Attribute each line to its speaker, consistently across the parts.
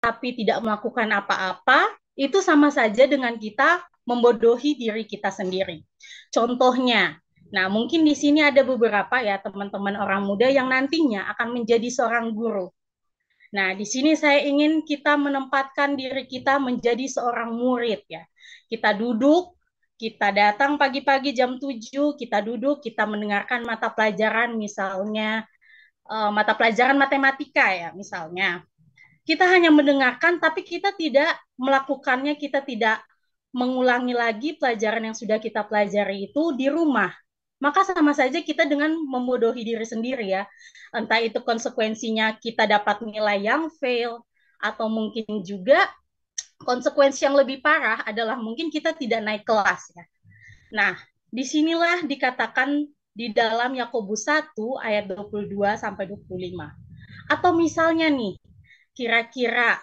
Speaker 1: tapi tidak melakukan apa-apa, itu sama saja dengan kita membodohi diri kita sendiri. Contohnya, nah mungkin di sini ada beberapa ya teman-teman orang muda yang nantinya akan menjadi seorang guru. Nah, di sini saya ingin kita menempatkan diri kita menjadi seorang murid ya. Kita duduk, kita datang pagi-pagi jam 7, kita duduk, kita mendengarkan mata pelajaran misalnya mata pelajaran matematika ya misalnya. Kita hanya mendengarkan tapi kita tidak melakukannya, kita tidak mengulangi lagi pelajaran yang sudah kita pelajari itu di rumah. Maka sama saja kita dengan membodohi diri sendiri ya. Entah itu konsekuensinya kita dapat nilai yang fail, atau mungkin juga konsekuensi yang lebih parah adalah mungkin kita tidak naik kelas ya. Nah, disinilah dikatakan di dalam Yakobus 1 ayat 22 sampai 25. Atau misalnya nih, kira-kira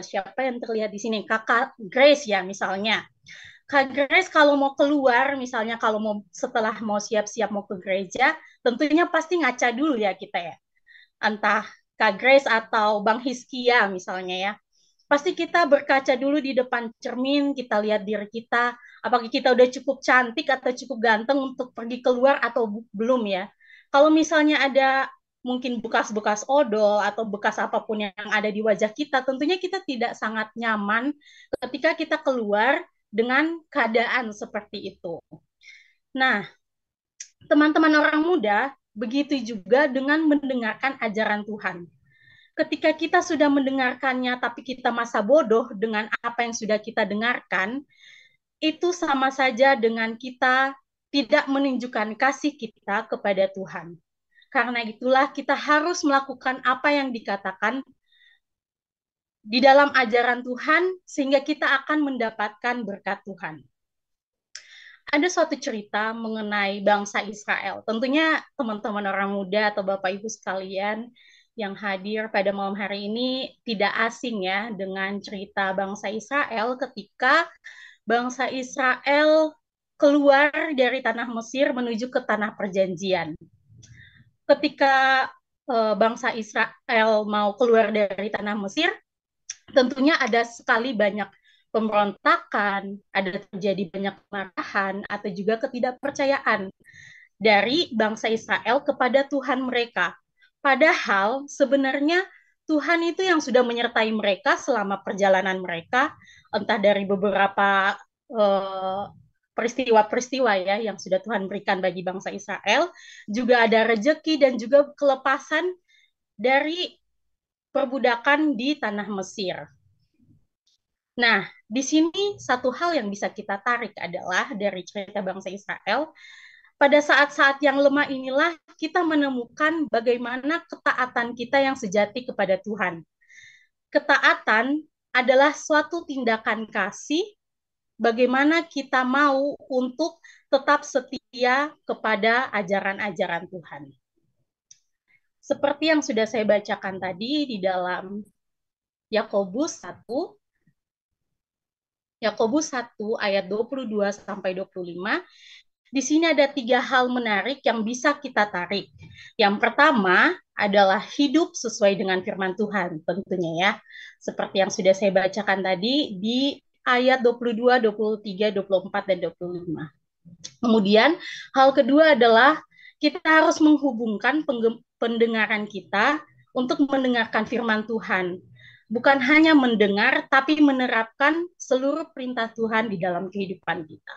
Speaker 1: siapa yang terlihat di sini? Kakak Grace ya misalnya. Kak Grace kalau mau keluar, misalnya kalau mau setelah mau siap-siap mau ke gereja, tentunya pasti ngaca dulu ya kita ya. Entah Kak Grace atau Bang Hiskia misalnya ya. Pasti kita berkaca dulu di depan cermin, kita lihat diri kita, apakah kita udah cukup cantik atau cukup ganteng untuk pergi keluar atau belum ya. Kalau misalnya ada mungkin bekas-bekas odol atau bekas apapun yang ada di wajah kita, tentunya kita tidak sangat nyaman ketika kita keluar dengan keadaan seperti itu. Nah, teman-teman orang muda, begitu juga dengan mendengarkan ajaran Tuhan. Ketika kita sudah mendengarkannya, tapi kita masa bodoh dengan apa yang sudah kita dengarkan, itu sama saja dengan kita tidak menunjukkan kasih kita kepada Tuhan. Karena itulah kita harus melakukan apa yang dikatakan di dalam ajaran Tuhan, sehingga kita akan mendapatkan berkat Tuhan. Ada suatu cerita mengenai bangsa Israel. Tentunya teman-teman orang muda atau Bapak Ibu sekalian yang hadir pada malam hari ini tidak asing ya dengan cerita bangsa Israel ketika bangsa Israel keluar dari tanah Mesir menuju ke tanah perjanjian. Ketika bangsa Israel mau keluar dari tanah Mesir, tentunya ada sekali banyak pemberontakan, ada terjadi banyak kemarahan atau juga ketidakpercayaan dari bangsa Israel kepada Tuhan mereka. Padahal sebenarnya Tuhan itu yang sudah menyertai mereka selama perjalanan mereka, entah dari beberapa peristiwa-peristiwa ya yang sudah Tuhan berikan bagi bangsa Israel, juga ada rejeki dan juga kelepasan dari perbudakan di tanah Mesir. Nah, di sini satu hal yang bisa kita tarik adalah dari cerita bangsa Israel, pada saat-saat yang lemah inilah kita menemukan bagaimana ketaatan kita yang sejati kepada Tuhan. Ketaatan adalah suatu tindakan kasih, bagaimana kita mau untuk tetap setia kepada ajaran-ajaran Tuhan. Seperti yang sudah saya bacakan tadi di dalam Yakobus 1, Yakobus 1 ayat 22 sampai 25, di sini ada 3 hal menarik yang bisa kita tarik. Yang pertama adalah hidup sesuai dengan firman Tuhan tentunya ya. Seperti yang sudah saya bacakan tadi di ayat 22, 23, 24, dan 25. Kemudian hal kedua adalah kita harus menghubungkan pendengaran kita untuk mendengarkan firman Tuhan. Bukan hanya mendengar, tapi menerapkan seluruh perintah Tuhan di dalam kehidupan kita.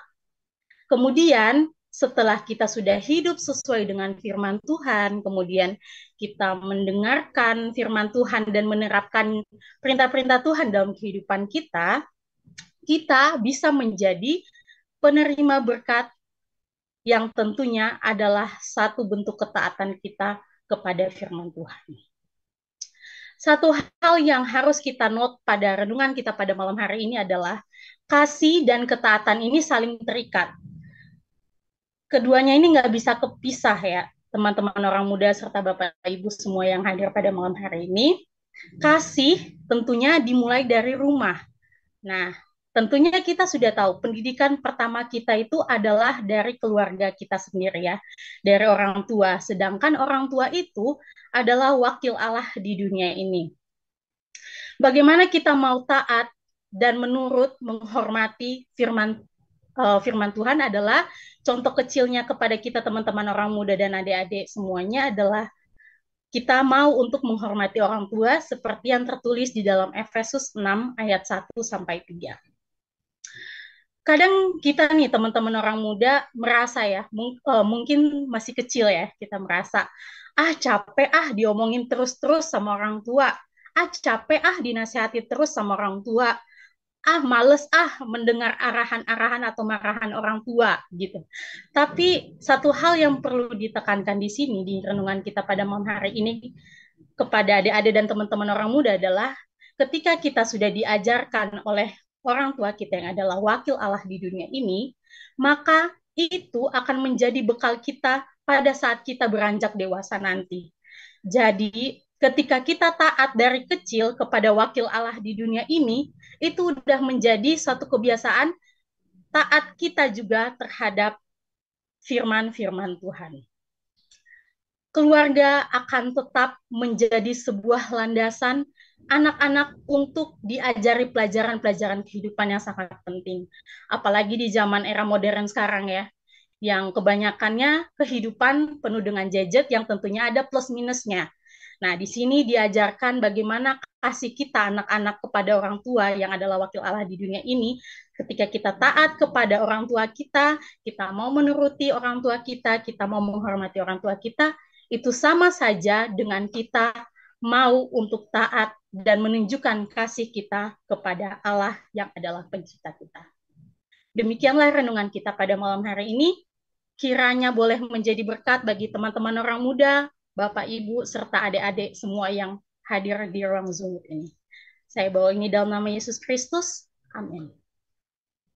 Speaker 1: Kemudian setelah kita sudah hidup sesuai dengan firman Tuhan, kemudian kita mendengarkan firman Tuhan dan menerapkan perintah-perintah Tuhan dalam kehidupan kita, kita bisa menjadi penerima berkat yang tentunya adalah satu bentuk ketaatan kita kepada firman Tuhan. Satu hal yang harus kita note pada renungan kita pada malam hari ini adalah kasih dan ketaatan ini saling terikat. Keduanya ini nggak bisa kepisah ya, teman-teman orang muda serta Bapak Ibu semua yang hadir pada malam hari ini. Kasih tentunya dimulai dari rumah. Nah, tentunya kita sudah tahu pendidikan pertama kita itu adalah dari keluarga kita sendiri ya, dari orang tua. Sedangkan orang tua itu adalah wakil Allah di dunia ini. Bagaimana kita mau taat dan menurut menghormati firman Tuhan adalah contoh kecilnya kepada kita teman-teman orang muda dan adik-adik semuanya adalah kita mau untuk menghormati orang tua seperti yang tertulis di dalam Efesus 6 ayat 1 sampai 3. Kadang kita nih teman-teman orang muda merasa ya, mungkin masih kecil ya, kita merasa capek diomongin terus-terus sama orang tua, capek dinasihati terus sama orang tua, males mendengar arahan-arahan atau marahan orang tua gitu. Tapi satu hal yang perlu ditekankan di sini di renungan kita pada malam hari ini kepada adik-adik dan teman-teman orang muda adalah ketika kita sudah diajarkan oleh orang tua kita yang adalah wakil Allah di dunia ini, maka itu akan menjadi bekal kita pada saat kita beranjak dewasa nanti. Jadi, ketika kita taat dari kecil kepada wakil Allah di dunia ini, itu sudah menjadi suatu kebiasaan taat kita juga terhadap firman-firman Tuhan. Keluarga akan tetap menjadi sebuah landasan anak-anak untuk diajari pelajaran-pelajaran kehidupan yang sangat penting. Apalagi di zaman era modern sekarang ya, yang kebanyakannya kehidupan penuh dengan gadget yang tentunya ada plus minusnya. Nah, di sini diajarkan bagaimana kasih kita anak-anak kepada orang tua yang adalah wakil Allah di dunia ini. Ketika kita taat kepada orang tua kita mau menuruti orang tua kita mau menghormati orang tua kita, itu sama saja dengan kita mau untuk taat dan menunjukkan kasih kita kepada Allah yang adalah pencipta kita. Demikianlah renungan kita pada malam hari ini. Kiranya boleh menjadi berkat bagi teman-teman orang muda, Bapak, Ibu, serta adik-adik semua yang hadir di ruang Zoom ini. Saya bawa ini dalam nama Yesus Kristus. Amin.